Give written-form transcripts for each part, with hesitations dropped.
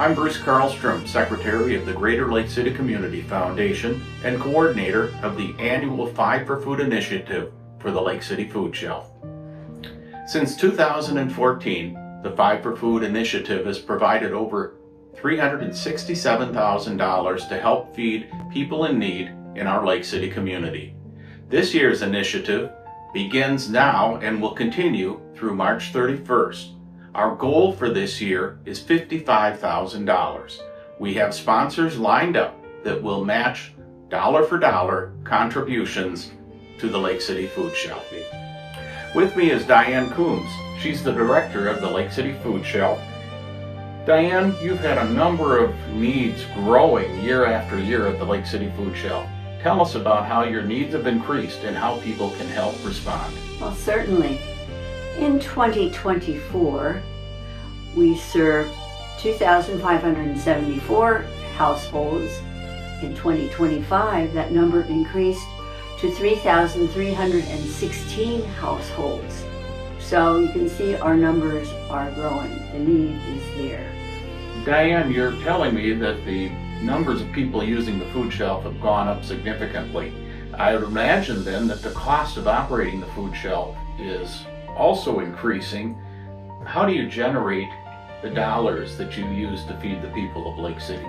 I'm Bruce Carlstrom, Secretary of the Greater Lake City Community Foundation and Coordinator of the annual 5 for Food initiative for the Lake City Food Shelf. Since 2014, the 5 for Food initiative has provided over $367,000 to help feed people in need in our Lake City community. This year's initiative begins now and will continue through March 31st. Our goal for this year is $55,000. We have sponsors lined up that will match dollar for dollar contributions to the Lake City Food Shelf. With me is Diane Coombs. She's the director of the Lake City Food Shelf. Diane, you've had a number of needs growing year after year at the Lake City Food Shelf. Tell us about how your needs have increased and how people can help respond. Well, certainly. In 2024, we served 2,574 households. In 2025, that number increased to 3,316 households. So you can see our numbers are growing. The need is there. Diane, you're telling me that the numbers of people using the food shelf have gone up significantly. I would imagine then that the cost of operating the food shelf is also increasing. How do you generate the dollars that you use to feed the people of Lake City?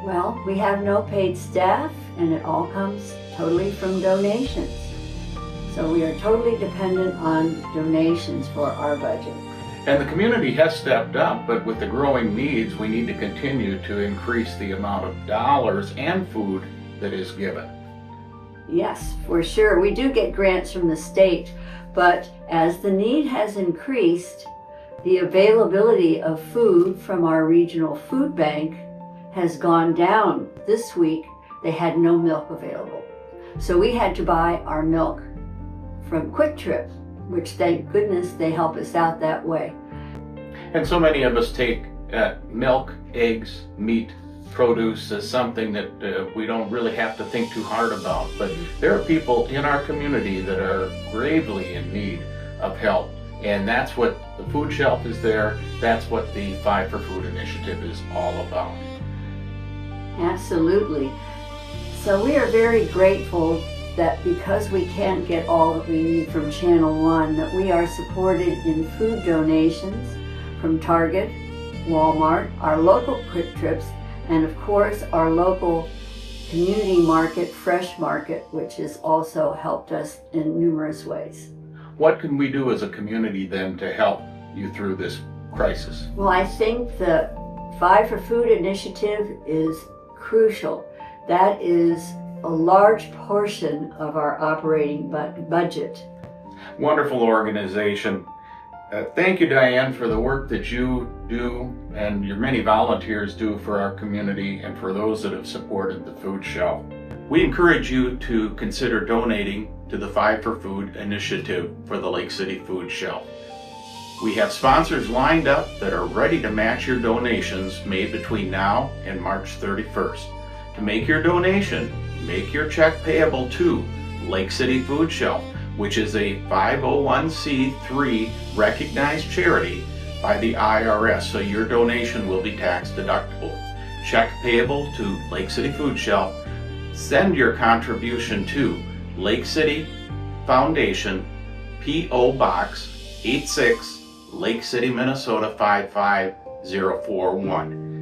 Well, we have no paid staff, and it all comes totally from donations. So we are totally dependent on donations for our budget. And the community has stepped up, but with the growing needs, we need to continue to increase the amount of dollars and food that is given. Yes, for sure. We do get grants from the state, but as the need has increased, the availability of food from our regional food bank has gone down. This week, they had no milk available. So we had to buy our milk from Quick Trip, which thank goodness they help us out that way. And so many of us take milk, eggs, meat, produce as something that we don't really have to think too hard about. But there are people in our community that are gravely in need of help. And that's what the food shelf is there. That's what the 5 for Food initiative is all about. Absolutely. So we are very grateful that because we can't get all that we need from Channel 1, that we are supported in food donations from Target, Walmart, our local Quick Trips, and of course our local community market, Fresh Market, which has also helped us in numerous ways. What can we do as a community then to help you through this crisis? Well, I think the 5 for Food initiative is crucial. That is a large portion of our operating budget. Wonderful organization. Thank you, Diane, for the work that you do and your many volunteers do for our community and for those that have supported the food shelf. We encourage you to consider donating to the 5 for Food initiative for the Lake City Food Shelf. We have sponsors lined up that are ready to match your donations made between now and March 31st. To make your donation, make your check payable to Lake City Food Shelf, which is a 501c3 recognized charity by the IRS, so your donation will be tax deductible. Check payable to Lake City Food Shelf. Send your contribution to Lake City Foundation, P.O. Box 86, Lake City, Minnesota 55041.